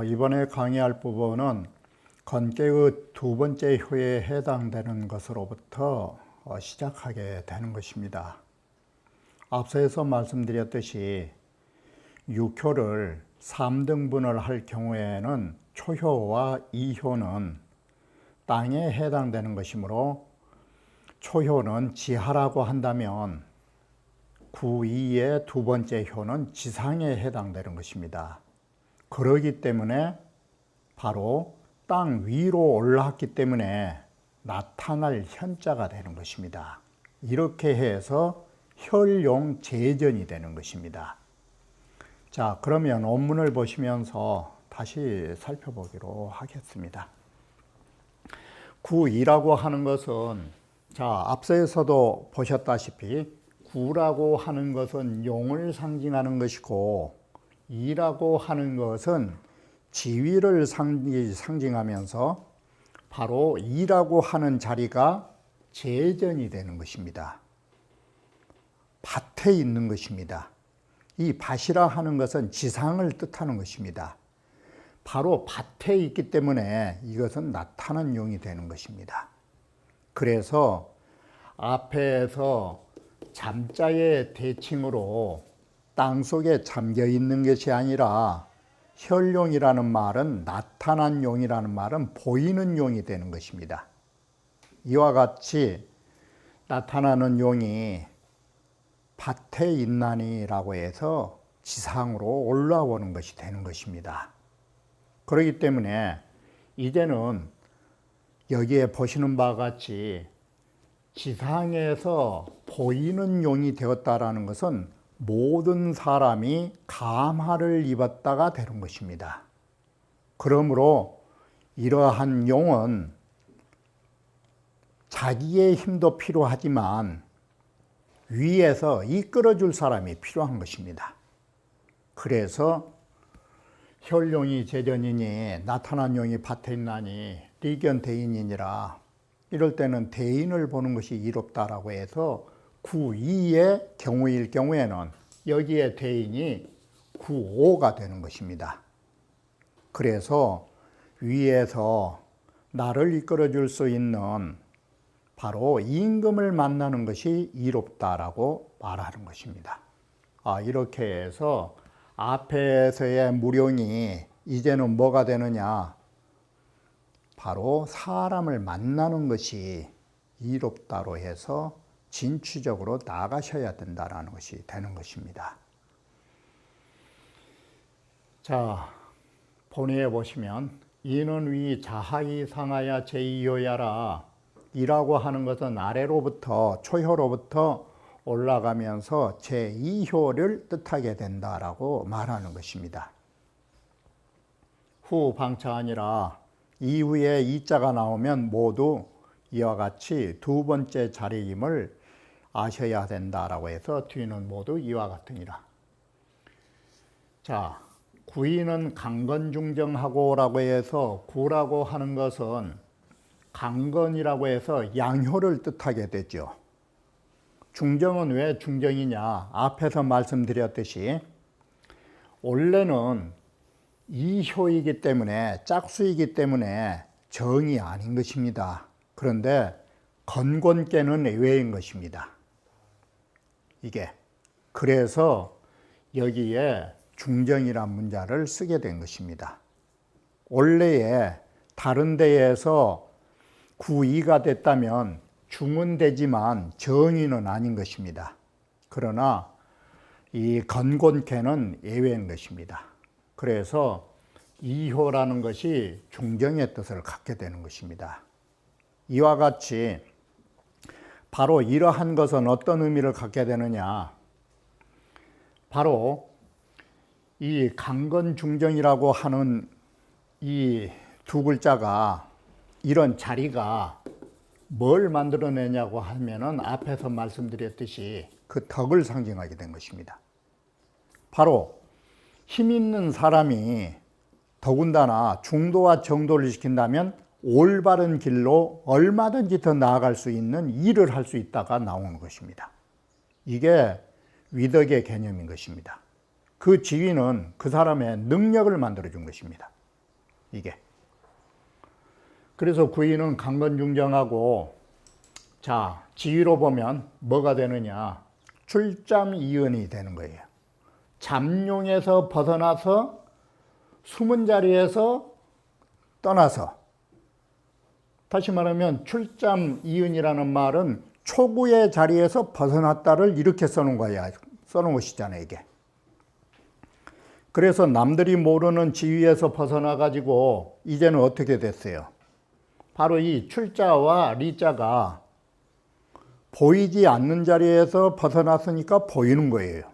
이번에 강의할 부분은 건개의 두 번째 효에 해당되는 것으로부터 시작하게 되는 것입니다. 앞서서 말씀드렸듯이 6효를 3등분을 할 경우에는 초효와 2효는 땅에 해당되는 것이므로 초효는 지하라고 한다면 9~2의 두 번째 효는 지상에 해당되는 것입니다. 그러기 때문에 바로 땅 위로 올라왔기 때문에 나타날 현자가 되는 것입니다. 이렇게 해서 혈용재전이 되는 것입니다. 자, 그러면 원문을 보시면서 다시 살펴보기로 하겠습니다. 9~2라고 하는 것은 앞서에서도 보셨다시피 9라고 하는 것은 용을 상징하는 것이고 2라고 하는 것은 지위를 상징하면서 바로 2라고 하는 자리가 재전이 되는 것입니다. 밭에 있는 것입니다. 이 밭이라 하는 것은 지상을 뜻하는 것입니다. 바로 밭에 있기 때문에 이것은 나타난 용이 되는 것입니다. 그래서 앞에서 잠자의 대칭으로 땅속에 잠겨 있는 것이 아니라 혈용이라는 말은 나타난 용이라는 말은 보이는 용이 되는 것입니다. 이와 같이 나타나는 용이 밭에 있나니라고 해서 지상으로 올라오는 것이 되는 것입니다. 그렇기 때문에 이제는 여기에 보시는 바와 같이 지상에서 보이는 용이 되었다라는 것은 모든 사람이 감화를 입었다가 되는 것입니다. 그러므로 이러한 용은 자기의 힘도 필요하지만 위에서 이끌어줄 사람이 필요한 것입니다. 그래서 혈용이 재전이니 나타난 용이 밭에 있나니 리견 대인이니라, 이럴 때는 대인을 보는 것이 이롭다라고 해서 9~2의 경우일 경우에는 여기에 대인이 9~5가 되는 것입니다. 그래서 위에서 나를 이끌어줄 수 있는 바로 임금을 만나는 것이 이롭다라고 말하는 것입니다. 이렇게 해서 앞에서의 무령이 이제는 뭐가 되느냐? 바로 사람을 만나는 것이 이롭다로 해서 진취적으로 나가셔야 된다는 것이 되는 것입니다. 자, 본의에 보시면 이는 위 자하이 상하야 제2효야라, 이라고 하는 것은 아래로부터 초효로부터 올라가면서 제2효를 뜻하게 된다라고 말하는 것입니다. 후 방차 아니라 이후에 이자가 나오면 모두 이와 같이 두 번째 자리임을 아셔야 된다라고 해서 뒤는 모두 이와 같으니라. 자, 구이는 강건중정하고라고 해서 구라고 하는 것은 강건이라고 해서 양효를 뜻하게 되죠. 중정은 왜 중정이냐? 앞에서 말씀드렸듯이 원래는 이효이기 때문에 짝수이기 때문에 정이 아닌 것입니다. 그런데 건곤께는 예외인 것입니다. 이게 그래서 여기에 중정이란 문자를 쓰게 된 것입니다. 원래에 다른 데에서 구이가 됐다면 중은 되지만 정의는 아닌 것입니다. 그러나 이 건곤캐는 예외인 것입니다. 그래서 이효라는 것이 중정의 뜻을 갖게 되는 것입니다. 이와 같이 바로 이러한 것은 어떤 의미를 갖게 되느냐? 바로 이 강건중정이라고 하는 이 두 글자가, 이런 자리가 뭘 만들어내냐고 하면은 앞에서 말씀드렸듯이 그 덕을 상징하게 된 것입니다. 바로 힘 있는 사람이 더군다나 중도와 정도를 지킨다면 올바른 길로 얼마든지 더 나아갈 수 있는 일을 할 수 있다가 나오는 것입니다. 이게 위덕의 개념인 것입니다. 그 지위는 그 사람의 능력을 만들어준 것입니다. 이게. 그래서 구위는 강건중정하고, 자, 지위로 보면 뭐가 되느냐? 출잠이연이 되는 거예요. 잠룡에서 벗어나서 숨은 자리에서 떠나서, 다시 말하면 출잠이연이라는 말은 초구의 자리에서 벗어났다를 이렇게 써놓은 거야. 써놓은 것이잖아요, 이게. 그래서 남들이 모르는 지위에서 벗어나 가지고 이제는 어떻게 됐어요? 바로 이 출자와 리자가 보이지 않는 자리에서 벗어났으니까 보이는 거예요.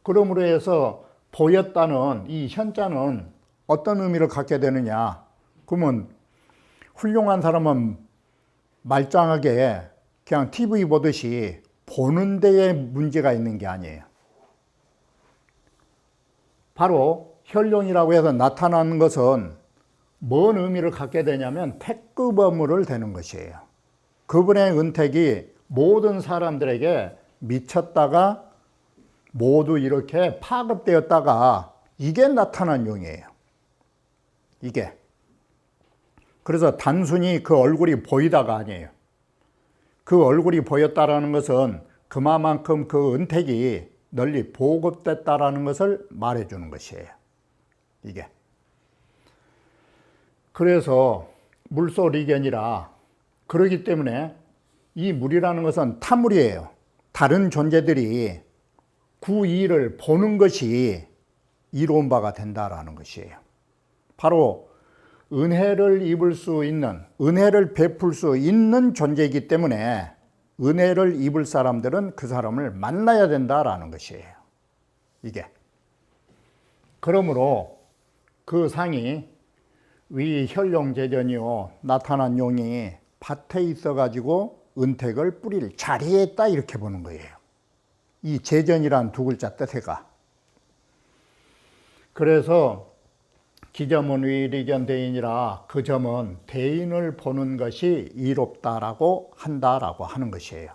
그러므로 해서 보였다는 이 현자는 어떤 의미를 갖게 되느냐? 그러면 훌륭한 사람은 말짱하게 그냥 TV 보듯이 보는 데에 문제가 있는 게 아니에요. 바로 혈룡이라고 해서 나타나는 것은 뭔 의미를 갖게 되냐면 택급 업무를 되는 것이에요. 그분의 은택이 모든 사람들에게 미쳤다가 모두 이렇게 파급되었다가 이게 나타난 용이에요. 이게. 그래서 단순히 그 얼굴이 보이다가 아니에요. 그 얼굴이 보였다라는 것은 그만큼 그 은택이 널리 보급됐다라는 것을 말해주는 것이에요. 이게. 그래서 물소리견이라, 그러기 때문에 이 물이라는 것은 타물이에요. 다른 존재들이 구이를 보는 것이 이로운 바가 된다라는 것이에요. 바로 은혜를 입을 수 있는, 은혜를 베풀 수 있는 존재이기 때문에 은혜를 입을 사람들은 그 사람을 만나야 된다라는 것이에요. 이게. 그러므로 그 상이 위 혈룡제전이요, 나타난 용이 밭에 있어가지고 은택을 뿌릴 자리에 있다, 이렇게 보는 거예요. 이 제전이란 두 글자 뜻에가. 그래서 기점은 위리견 대인이라, 그 점은 대인을 보는 것이 이롭다라고 한다라고 하는 것이에요.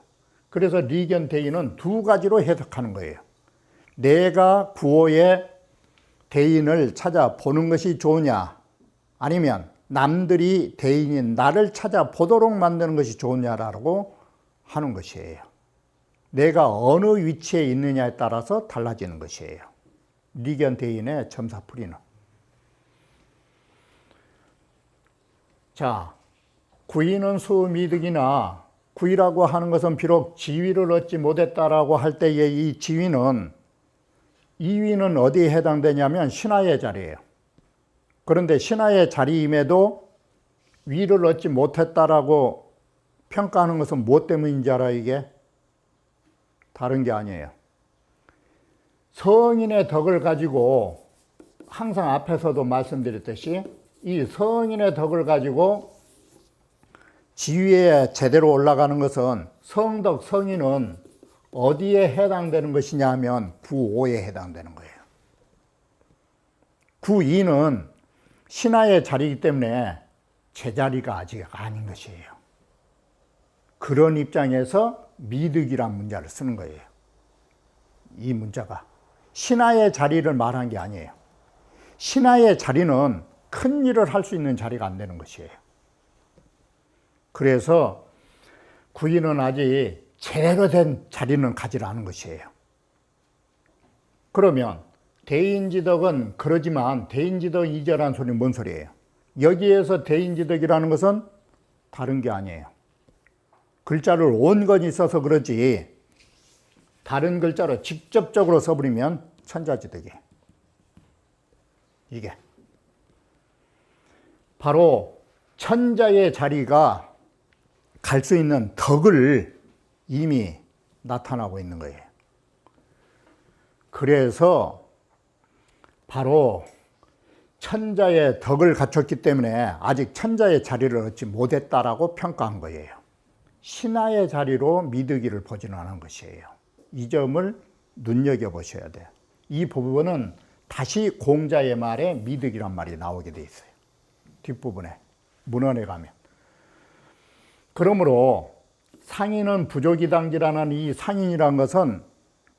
그래서 리견 대인은 두 가지로 해석하는 거예요. 내가 구호의 대인을 찾아보는 것이 좋으냐, 아니면 남들이 대인인 나를 찾아보도록 만드는 것이 좋으냐라고 하는 것이에요. 내가 어느 위치에 있느냐에 따라서 달라지는 것이에요. 리견 대인의 점사풀이는. 자, 구위는 수미득이나, 구위라고 하는 것은 비록 지위를 얻지 못했다라고 할 때의 이 지위는, 이 위는 어디에 해당되냐면 신하의 자리예요. 그런데 신하의 자리임에도 위를 얻지 못했다라고 평가하는 것은 무엇 때문인지 알아요, 이게? 다른 게 아니에요. 성인의 덕을 가지고, 항상 앞에서도 말씀드렸듯이 이 성인의 덕을 가지고 지위에 제대로 올라가는 것은, 성덕, 성인은 어디에 해당되는 것이냐 하면 구5에 해당되는 거예요. 구2는 신하의 자리이기 때문에 제자리가 아직 아닌 것이에요. 그런 입장에서 미득이란 문자를 쓰는 거예요. 이 문자가 신하의 자리를 말한 게 아니에요. 신하의 자리는 큰 일을 할 수 있는 자리가 안 되는 것이에요. 그래서 구인은 아직 제대로 된 자리는 가지 않은 것이에요. 그러면 대인지덕은 그러지만 대인지덕 이절한 소리는 뭔 소리예요? 여기에서 대인지덕이라는 것은 다른 게 아니에요. 글자를 온건이 써서 그러지 다른 글자로 직접적으로 써버리면 천자지덕이에요. 이게 바로 천자의 자리가 갈 수 있는 덕을 이미 나타나고 있는 거예요. 그래서 바로 천자의 덕을 갖췄기 때문에 아직 천자의 자리를 얻지 못했다라고 평가한 거예요. 신하의 자리로 미득이를 보지는 않은 것이에요. 이 점을 눈여겨보셔야 돼요. 이 부분은 다시 공자의 말에 미득이란 말이 나오게 돼 있어요. 뒷부분에 문헌에 가면. 그러므로 상인은 부족이당지라는 이 상인이란 것은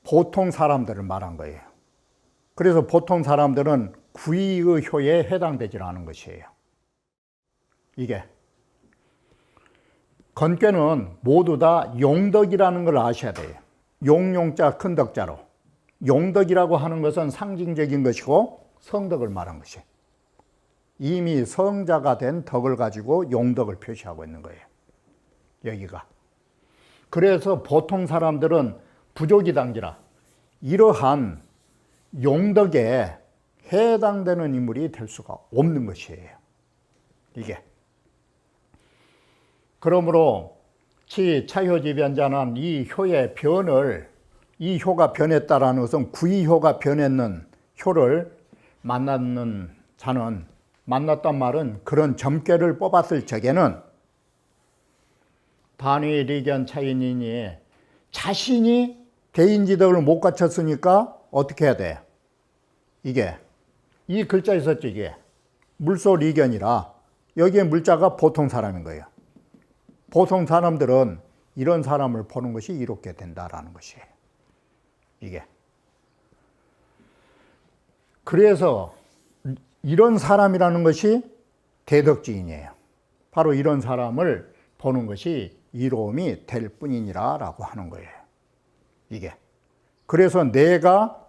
보통 사람들을 말한 거예요. 그래서 보통 사람들은 구의의 효에 해당되지 않은 것이에요. 이게 건괴는 모두 다 용덕이라는 걸 아셔야 돼요. 용용자 큰 덕자로. 용덕이라고 하는 것은 상징적인 것이고 성덕을 말한 것이에요. 이미 성자가 된 덕을 가지고 용덕을 표시하고 있는 거예요. 여기가. 그래서 보통 사람들은 부족이당지라 이러한 용덕에 해당되는 인물이 될 수가 없는 것이에요. 이게. 그러므로 차효지변자는 이 효의 변을, 이 효가 변했다라는 것은 구이효가 변했는 효를 만났는 자는, 만났단 말은 그런 점괘를 뽑았을 적에는 단위 리견 차인이니 자신이 대인지덕을 못 갖췄으니까 어떻게 해야 돼? 이게 이 글자 있었죠. 이게 물소 리견이라 여기에 물자가 보통 사람인 거예요. 보통 사람들은 이런 사람을 보는 것이 이롭게 된다라는 것이에요. 이게. 그래서 이런 사람이라는 것이 대덕지인이에요. 바로 이런 사람을 보는 것이 이로움이 될 뿐이니라라고 하는 거예요. 이게. 그래서 내가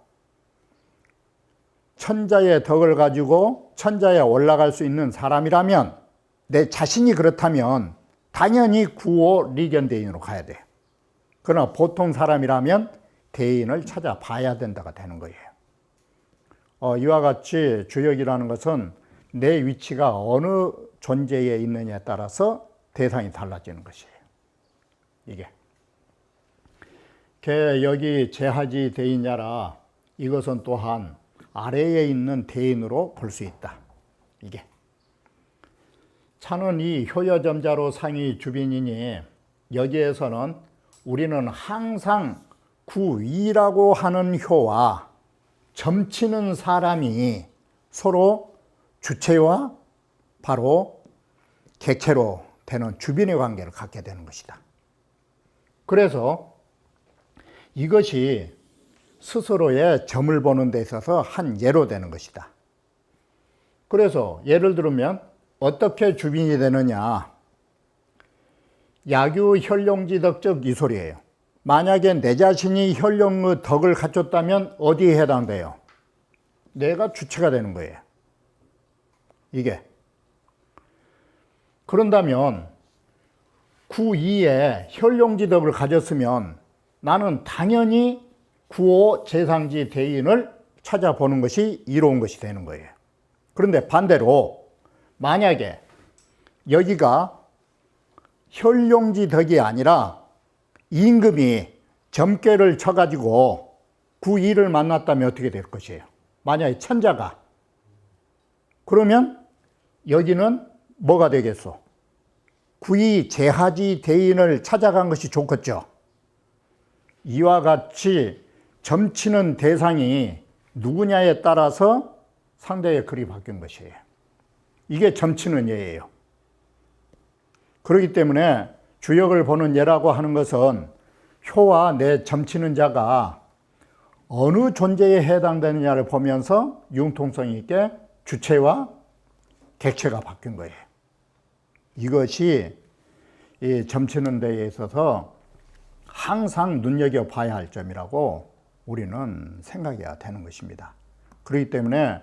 천자의 덕을 가지고 천자에 올라갈 수 있는 사람이라면, 내 자신이 그렇다면 당연히 구호 리견대인으로 가야 돼요. 그러나 보통 사람이라면 대인을 찾아봐야 된다가 되는 거예요. 이와 같이 주역이라는 것은 내 위치가 어느 존재에 있느냐에 따라서 대상이 달라지는 것이에요. 이게. 여기 제하지 대인야라, 이것은 또한 아래에 있는 대인으로 볼 수 있다. 이게. 차는 이 효여점자로 상이 주빈이니 여기에서는 우리는 항상 구위라고 하는 효와 점치는 사람이 서로 주체와 바로 객체로 되는 주빈의 관계를 갖게 되는 것이다. 그래서 이것이 스스로의 점을 보는 데 있어서 한 예로 되는 것이다. 그래서 예를 들면 어떻게 주빈이 되느냐. 야규 혈룡지덕적 이 소리예요. 만약에 내 자신이 혈룡의 덕을 갖췄다면 어디에 해당돼요? 내가 주체가 되는 거예요. 이게. 그런다면 구이에 혈룡지덕을 가졌으면 나는 당연히 구호 제상지 대인을 찾아보는 것이 이로운 것이 되는 거예요. 그런데 반대로 만약에 여기가 혈룡지덕이 아니라 임금이 점괘를 쳐가지고 구이를 만났다면 어떻게 될 것이에요? 만약에 천자가. 그러면 여기는 뭐가 되겠소? 구이 제하지 대인을 찾아간 것이 좋겠죠. 이와 같이 점치는 대상이 누구냐에 따라서 상대의 글이 바뀐 것이에요. 이게 점치는 예예요. 그렇기 때문에 주역을 보는 예라고 하는 것은 효와 내 점치는 자가 어느 존재에 해당되느냐를 보면서 융통성 있게 주체와 객체가 바뀐 거예요. 이것이 이 점치는 데에 있어서 항상 눈여겨봐야 할 점이라고 우리는 생각해야 되는 것입니다. 그렇기 때문에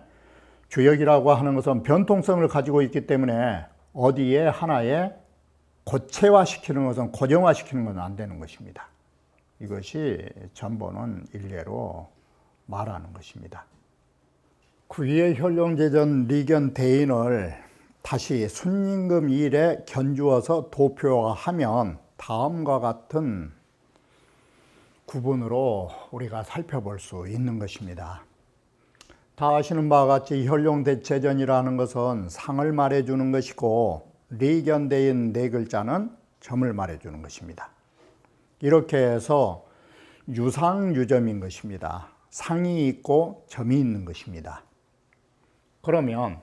주역이라고 하는 것은 변통성을 가지고 있기 때문에 어디에 하나에 고체화시키는 것은 고정화시키는 것은 안 되는 것입니다. 이것이 전보는 일례로 말하는 것입니다. 구위의 혈룡제전 리견 대인을 다시 순임금 일에 견주어서 도표화하면 다음과 같은 구분으로 우리가 살펴볼 수 있는 것입니다. 다 아시는 바와 같이 현룡대체전이라는 것은 상을 말해주는 것이고 리견대인 네 글자는 점을 말해주는 것입니다. 이렇게 해서 유상유점인 것입니다. 상이 있고 점이 있는 것입니다. 그러면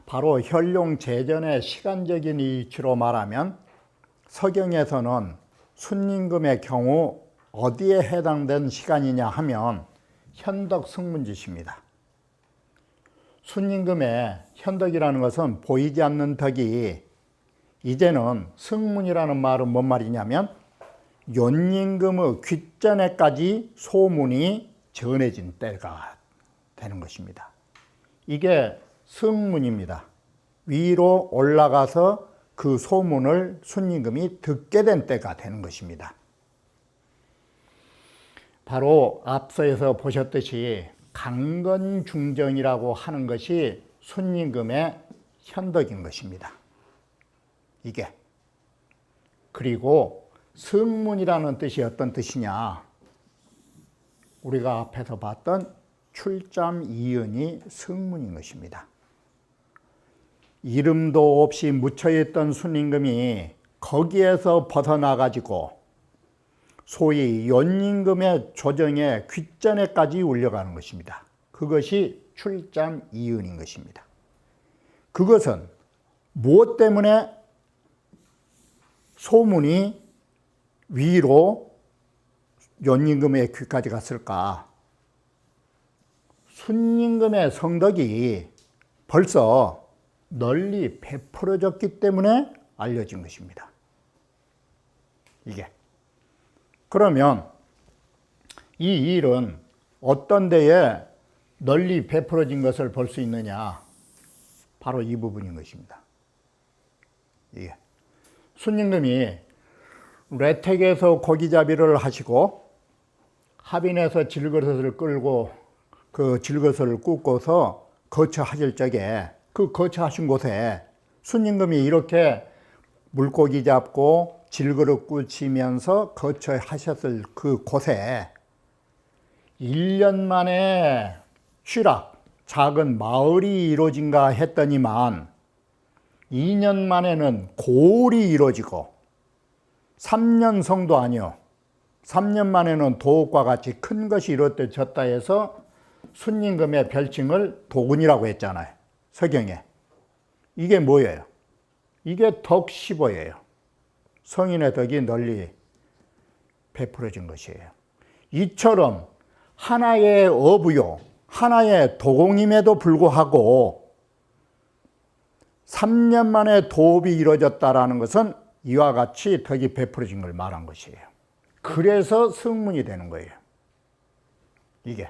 바로 현룡제전의 시간적인 이치로 말하면 서경에서는 순임금의 경우 어디에 해당된 시간이냐 하면 현덕승문짓입니다. 순임금의 현덕이라는 것은 보이지 않는 덕이 이제는 승문이라는 말은 뭔 말이냐면 연임금의 귓전에까지 소문이 전해진 때가 되는 것입니다. 이게 승문입니다. 위로 올라가서 그 소문을 순임금이 듣게 된 때가 되는 것입니다. 바로 앞서에서 보셨듯이 강건중정이라고 하는 것이 순임금의 현덕인 것입니다. 이게. 그리고 승문이라는 뜻이 어떤 뜻이냐? 우리가 앞에서 봤던 출잠 이은이 승문인 것입니다. 이름도 없이 묻혀있던 순임금이 거기에서 벗어나가지고 소위 연임금의 조정에 귓전에까지 울려가는 것입니다. 그것이 출잠 이은인 것입니다. 그것은 무엇 때문에 소문이 위로 연임금의 귀까지 갔을까? 순임금의 성덕이 벌써 널리 베풀어졌기 때문에 알려진 것입니다. 이게. 그러면 이 일은 어떤 데에 널리 베풀어진 것을 볼 수 있느냐? 바로 이 부분인 것입니다. 이게. 순임금이 래택에서 고기잡이를 하시고 하빈에서 질것을 끌고 그 질것을 굽고서 거처하실 적에 그 거처하신 곳에 순임금이 이렇게 물고기 잡고 질그릇 굽히면서 거처하셨을 그 곳에 1년 만에 취락, 작은 마을이 이루어진가 했더니만 2년 만에는 고을이 이루어지고 3년 성도 아니요 3년 만에는 도읍과 같이 큰 것이 이루어졌다 해서 순임금의 별칭을 도군이라고 했잖아요. 서경에. 이게 뭐예요? 이게 덕15예요. 성인의 덕이 널리 베풀어진 것이에요. 이처럼 하나의 어부요, 하나의 도공임에도 불구하고 3년 만에 도읍이 이루어졌다라는 것은 이와 같이 덕이 베풀어진 걸 말한 것이에요. 그래서 승문이 되는 거예요. 이게.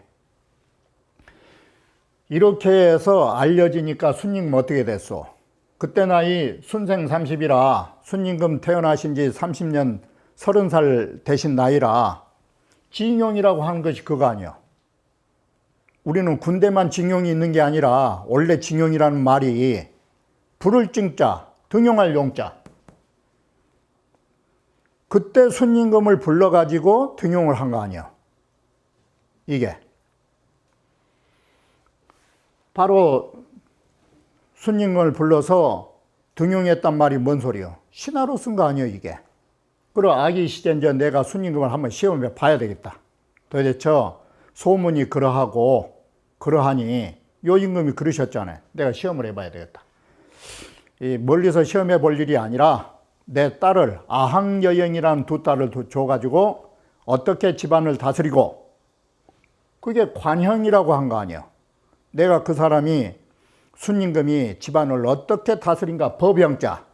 이렇게 해서 알려지니까 순임금 어떻게 됐어? 그때 나이 순생 30이라 순임금 태어나신 지 30년 30살 되신 나이라 징용이라고 하는 것이 그거 아니야. 우리는 군대만 징용이 있는 게 아니라 원래 징용이라는 말이 부를 징자, 등용할 용자. 그때 순임금을 불러가지고 등용을 한 거 아니야. 이게. 바로 순임금을 불러서 등용했단 말이 뭔 소리요? 신하로 쓴 거 아니에요, 이게. 그리고 아기 시절 이제 내가 순임금을 한번 시험해 봐야 되겠다. 도대체 소문이 그러하니 요 임금이 그러셨잖아요. 내가 시험을 해봐야 되겠다. 이 멀리서 시험해 볼 일이 아니라 내 딸을 아항여영이라는 두 딸을 줘가지고 어떻게 집안을 다스리고 그게 관형이라고 한 거 아니에요. 내가 그 사람이 순임금이 집안을 어떻게 다스린가 법영자.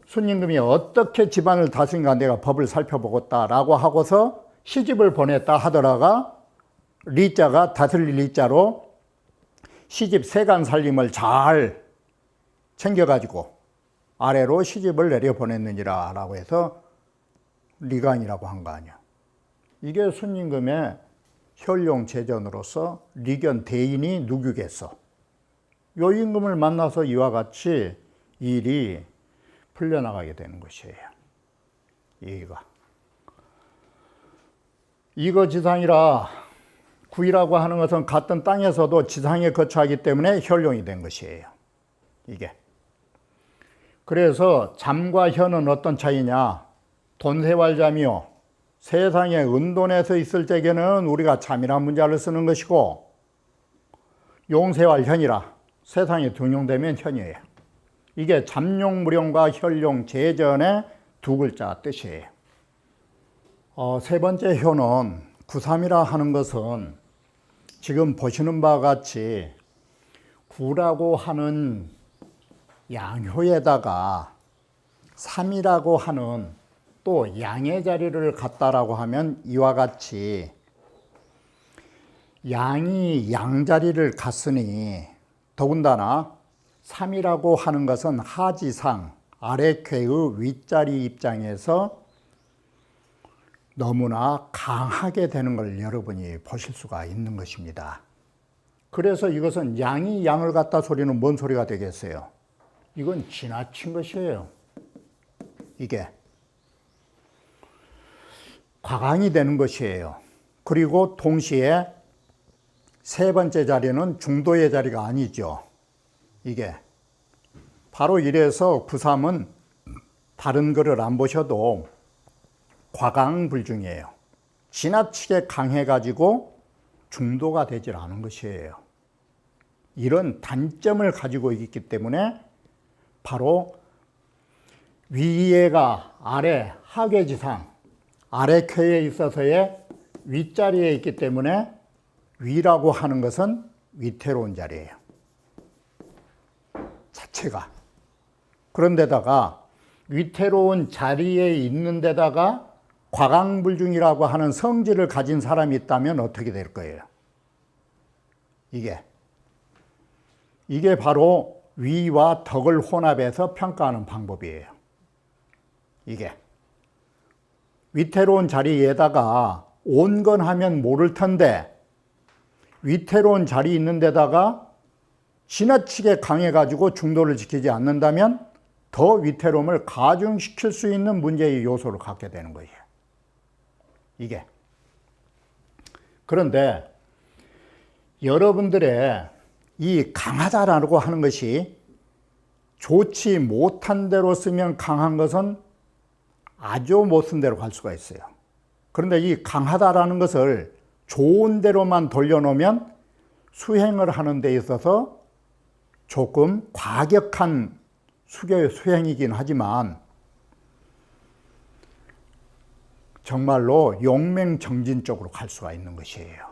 순임금이 어떻게 집안을 다스린가 내가 법을 살펴보겠다라고 하고서 시집을 보냈다 하더라가 리자가 다스릴 리자로 시집 세간 살림을 잘 챙겨가지고 아래로 시집을 내려보냈느니라 라고 해서 리간이라고 한 거 아니야. 이게 순임금의 현룡제전으로서 리견 대인이 누구겠어. 요 임금을 만나서 이와 같이 일이 풀려나가게 되는 것이에요. 이거 지상이라 구이라고 하는 것은 같은 땅에서도 지상에 거처하기 때문에 혈룡이 된 것이에요. 이게. 그래서 잠과 혀는 어떤 차이냐? 돈세왈잠이요. 세상에 은돈에서 있을 적에는 우리가 잠이란 문자를 쓰는 것이고, 용세왈현이라 세상에 등용되면 현이에요. 이게 잠룡무령과 혈룡 제전의 두 글자 뜻이에요. 세 번째 효는 구삼이라 하는 것은 지금 보시는 바와 같이 구라고 하는 양효에다가 삼이라고 하는 또 양의 자리를 갖다라고 하면 이와 같이 양이 양자리를 갖으니 더군다나 삼이라고 하는 것은 하지상 아래쾌의 윗자리 입장에서 너무나 강하게 되는 걸 여러분이 보실 수가 있는 것입니다. 그래서 이것은 양이 양을 갖다 소리는 뭔 소리가 되겠어요? 이건 지나친 것이에요. 이게 과강이 되는 것이에요. 그리고 동시에 세 번째 자리는 중도의 자리가 아니죠. 이게 바로 이래서 구삼은 다른 글을 안 보셔도 과강불중이에요. 지나치게 강해가지고 중도가 되질 않은 것이에요. 이런 단점을 가지고 있기 때문에 바로 위에가 아래 하괴지상 아래쾌에 있어서의 윗자리에 있기 때문에 위라고 하는 것은 위태로운 자리예요. 자체가. 그런데다가 위태로운 자리에 있는 데다가 과강불중이라고 하는 성질을 가진 사람이 있다면 어떻게 될 거예요? 이게 바로 위와 덕을 혼합해서 평가하는 방법이에요. 이게 위태로운 자리에다가 온건하면 모를 텐데 위태로운 자리 있는 데다가 지나치게 강해가지고 중도를 지키지 않는다면 더 위태로움을 가중시킬 수 있는 문제의 요소를 갖게 되는 거예요. 이게. 그런데 여러분들의 이 강하다라고 하는 것이 좋지 못한 대로 쓰면 강한 것은 아주 못 쓴 대로 갈 수가 있어요. 그런데 이 강하다라는 것을 좋은 대로만 돌려놓으면 수행을 하는 데 있어서 조금 과격한 수행이긴 하지만 정말로 용맹정진 쪽으로 갈 수가 있는 것이에요.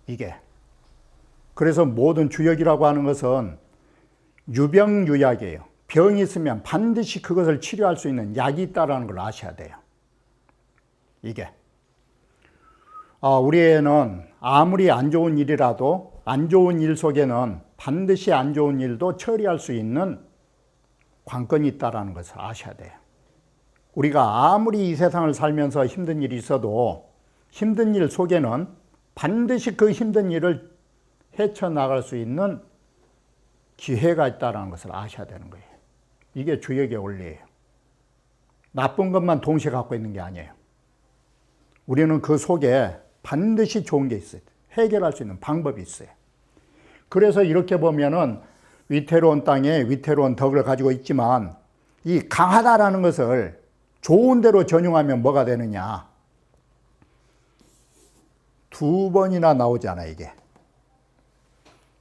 이게. 그래서 모든 주역이라고 하는 것은 유병유약이에요. 병이 있으면 반드시 그것을 치료할 수 있는 약이 있다는 걸 아셔야 돼요. 이게. 우리에는 아무리 안 좋은 일이라도 안 좋은 일 속에는 반드시 안 좋은 일도 처리할 수 있는 관건이 있다는 것을 아셔야 돼요. 우리가 아무리 이 세상을 살면서 힘든 일이 있어도 힘든 일 속에는 반드시 그 힘든 일을 헤쳐나갈 수 있는 기회가 있다는 것을 아셔야 되는 거예요. 이게 주역의 원리예요. 나쁜 것만 동시에 갖고 있는 게 아니에요. 우리는 그 속에 반드시 좋은 게 있어요. 해결할 수 있는 방법이 있어요. 그래서 이렇게 보면은 위태로운 땅에 위태로운 덕을 가지고 있지만 이 강하다라는 것을 좋은 대로 전용하면 뭐가 되느냐? 두 번이나 나오잖아, 이게.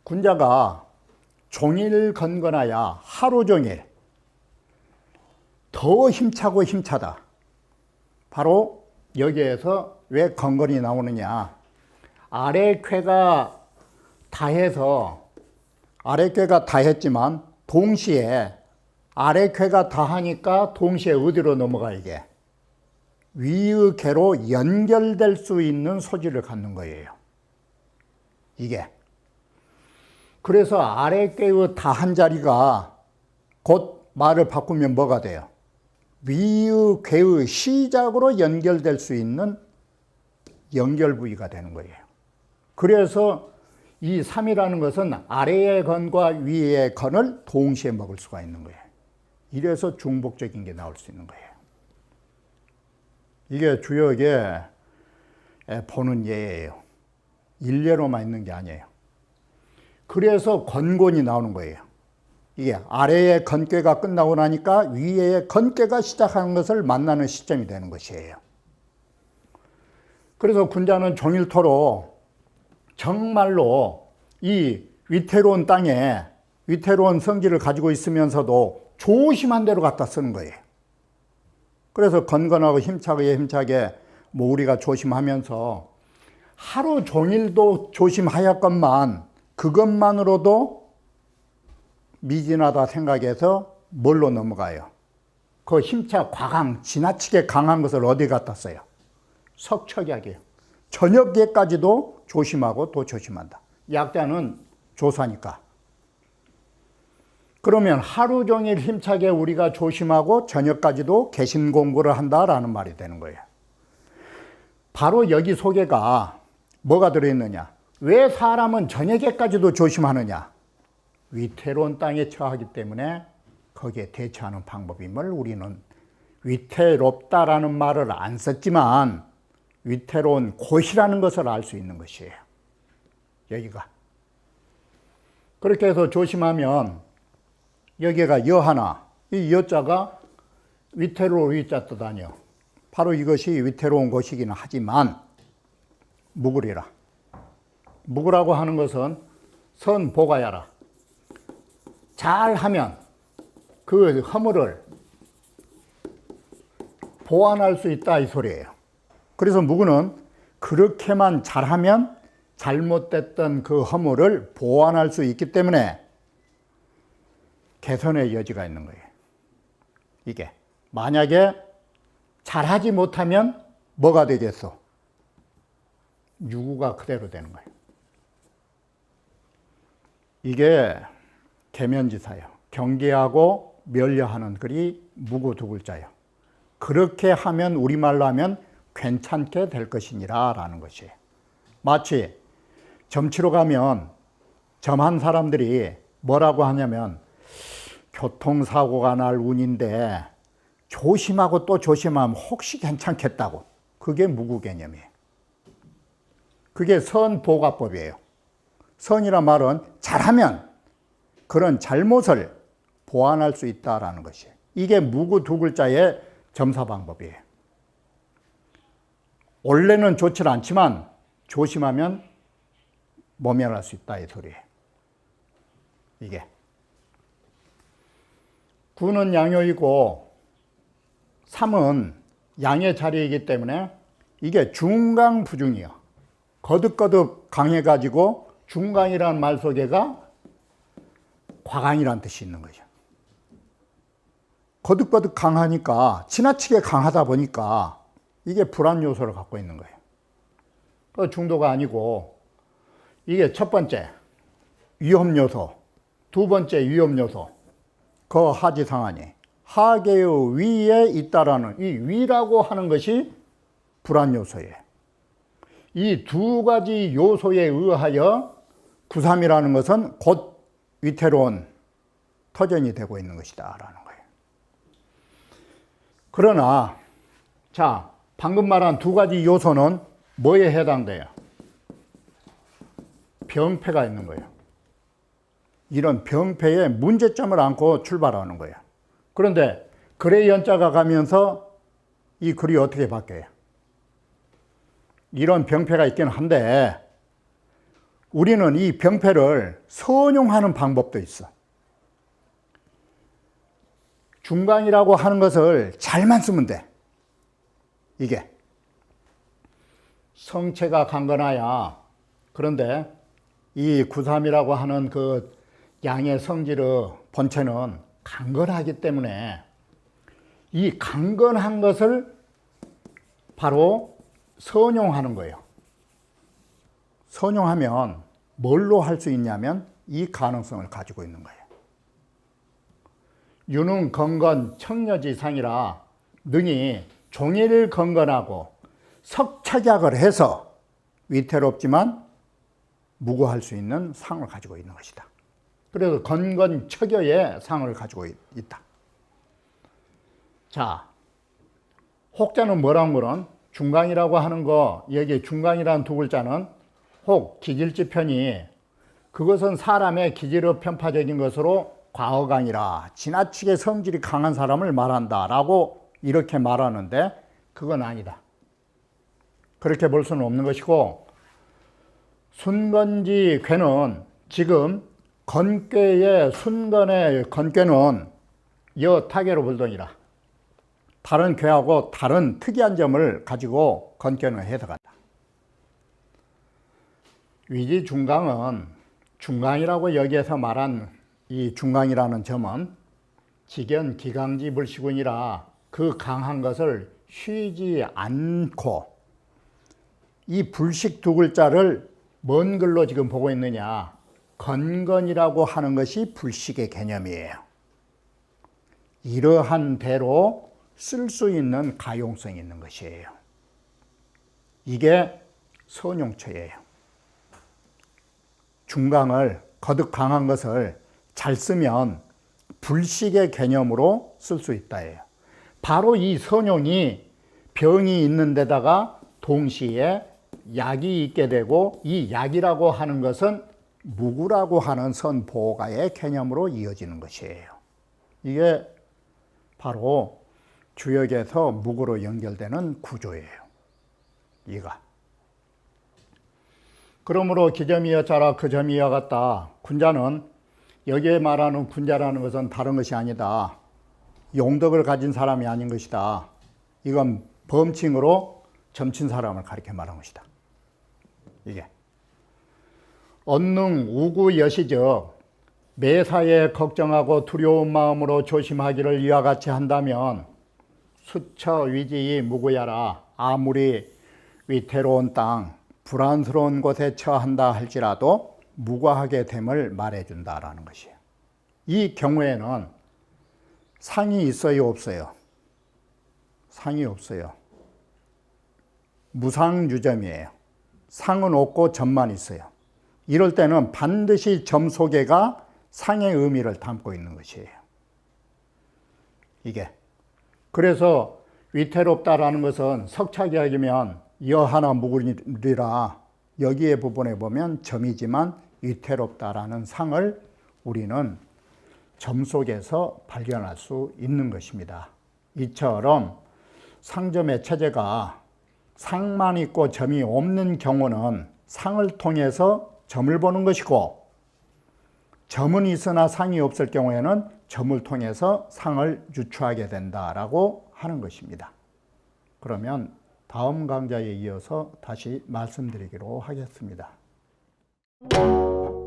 군자가 종일 건건하야 하루 종일 더 힘차고 힘차다. 바로 여기에서 왜 건건이 나오느냐? 아래쾌가 다해서 아래쾌가 다했지만 동시에 아래쾌가 다하니까 동시에 어디로 넘어가 이게? 위의 쾌로 연결될 수 있는 소지를 갖는 거예요. 이게. 그래서 아래쾌의 다한 자리가 곧 말을 바꾸면 뭐가 돼요? 위의 쾌의 시작으로 연결될 수 있는 연결 부위가 되는 거예요. 그래서 이 삼이라는 것은 아래의 건과 위의 건을 동시에 먹을 수가 있는 거예요. 이래서 중복적인 게 나올 수 있는 거예요. 이게 주역의 보는 예예요. 일례로만 있는 게 아니에요. 그래서 건곤이 나오는 거예요. 이게 아래의 건괴가 끝나고 나니까 위의 건괴가 시작하는 것을 만나는 시점이 되는 것이에요. 그래서 군자는 종일토록 정말로 이 위태로운 땅에 위태로운 성질을 가지고 있으면서도 조심한 대로 갖다 쓰는 거예요. 그래서 건건하고 힘차게 뭐 우리가 조심하면서 하루 종일도 조심하였건만 그것만으로도 미진하다 생각해서 뭘로 넘어가요? 그 힘차 과강, 지나치게 강한 것을 어디 갖다 써요? 석척약이에요. 저녁에까지도 조심하고 또 조심한다. 약자는 조사니까. 그러면 하루 종일 힘차게 우리가 조심하고 저녁까지도 개신 공부를 한다라는 말이 되는 거예요. 바로 여기 속에가 뭐가 들어있느냐? 왜 사람은 저녁에까지도 조심하느냐? 위태로운 땅에 처하기 때문에 거기에 대처하는 방법임을 우리는 위태롭다라는 말을 안 썼지만 위태로운 곳이라는 것을 알 수 있는 것이에요. 여기가. 그렇게 해서 조심하면 여기가 여하나, 이 여자가 위태로울 위자 뜻 아니요. 바로 이것이 위태로운 곳이기는 하지만 묵으리라. 묵으라고 하는 것은 선보가야라. 잘하면 그 허물을 보완할 수 있다 이 소리예요. 그래서 묵으는 그렇게만 잘하면 잘못됐던 그 허물을 보완할 수 있기 때문에 개선의 여지가 있는 거예요. 이게 만약에 잘하지 못하면 뭐가 되겠어? 유구가 그대로 되는 거예요. 이게 계면지사예요. 경계하고 멸려하는 글이 무구 두 글자예요. 그렇게 하면 우리말로 하면 괜찮게 될 것이니라 라는 것이에요. 마치 점치러 가면 점한 사람들이 뭐라고 하냐면 교통사고가 날 운인데 조심하고 또 조심하면 혹시 괜찮겠다고. 그게 무구 개념이에요. 그게 선보가법이에요. 선이란 말은 잘하면 그런 잘못을 보완할 수 있다라는 것이에요. 이게 무구 두 글자의 점사 방법이에요. 원래는 좋지 않지만 조심하면 모면할 수 있다 이 소리예요. 이게 구는 양요이고 삼은 양의 자리이기 때문에 이게 중강부중이요. 거듭거듭 강해가지고 중강이라는 말 속에가 과강이라는 뜻이 있는 거죠. 거듭거듭 강하니까 지나치게 강하다 보니까 이게 불안 요소를 갖고 있는 거예요. 그 중도가 아니고 이게 첫 번째 위험 요소, 두 번째 위험 요소, 그 하지상하니 하계의 위에 있다라는 이 위라고 하는 것이 불안 요소예요. 이 두 가지 요소에 의하여 구삼이라는 것은 곧 위태로운 터전이 되고 있는 것이다라는 거예요. 그러나 자, 방금 말한 두 가지 요소는 뭐에 해당돼요? 병폐가 있는 거예요. 이런 병폐에 문제점을 안고 출발하는 거예요. 그런데 글의 연자가 가면서 이 글이 어떻게 바뀌어요? 이런 병폐가 있긴 한데 우리는 이 병폐를 선용하는 방법도 있어. 중강이라고 하는 것을 잘만 쓰면 돼. 이게 성체가 강건하야. 그런데 이 구삼이라고 하는 그 양의 성질의 본체는 강건하기 때문에 이 강건한 것을 바로 선용하는 거예요. 선용하면 뭘로 할 수 있냐면 이 가능성을 가지고 있는 거예요. 유능 건건 청려지상이라 능히 종일 건건하고 석착약을 해서 위태롭지만 무고할 수 있는 상을 가지고 있는 것이다. 그래서 건건척여의 상을 가지고 있다. 자, 혹자는 뭐라는 거는 중강이라고 하는 거, 여기 중강이라는 두 글자는 혹 기질지 편이 그것은 사람의 기질의 편파적인 것으로 과어강이라 지나치게 성질이 강한 사람을 말한다 라고 이렇게 말하는데 그건 아니다. 그렇게 볼 수는 없는 것이고, 순건지 괴는 지금 건괴의 순건의 건괴는 여 타계로 불동이라 다른 괴하고 다른 특이한 점을 가지고 건괴는 해석한다. 위지 중강은 중강이라고 여기에서 말한 이 중강이라는 점은 직연 기강지 불시군이라 그 강한 것을 쉬지 않고 이 불식 두 글자를 뭔 글로 지금 보고 있느냐, 건건이라고 하는 것이 불식의 개념이에요. 이러한 대로 쓸 수 있는 가용성이 있는 것이에요. 이게 선용처예요. 중강을 거듭 강한 것을 잘 쓰면 불식의 개념으로 쓸 수 있다예요. 바로 이 선용이 병이 있는 데다가 동시에 약이 있게 되고, 이 약이라고 하는 것은 무구라고 하는 선보가의 개념으로 이어지는 것이에요. 이게 바로 주역에서 무구로 연결되는 구조예요. 이가. 그러므로 기점이여 자라 그 점이 이와 같다. 군자는 여기에 말하는 군자라는 것은 다른 것이 아니다. 용덕을 가진 사람이 아닌 것이다. 이건 범칭으로 점친 사람을 가리켜 말한 것이다. 이게 언능 우구 여시적 매사에 걱정하고 두려운 마음으로 조심하기를 이와 같이 한다면 수처 위지이 무구야라. 아무리 위태로운 땅 불안스러운 곳에 처한다 할지라도 무과하게 됨을 말해준다라는 것이에요. 이 경우에는 상이 있어요, 없어요? 상이 없어요. 무상유점이에요. 상은 없고 점만 있어요. 이럴 때는 반드시 점 속에가 상의 의미를 담고 있는 것이에요. 이게. 그래서 위태롭다라는 것은 석차기하면 여하나 무구리라 여기에 부분에 보면 점이지만 위태롭다라는 상을 우리는 점 속에서 발견할 수 있는 것입니다. 이처럼 상점의 체제가 상만 있고 점이 없는 경우는 상을 통해서 점을 보는 것이고, 점은 있으나 상이 없을 경우에는 점을 통해서 상을 유추하게 된다라고 하는 것입니다. 그러면 다음 강좌에 이어서 다시 말씀드리기로 하겠습니다. 오.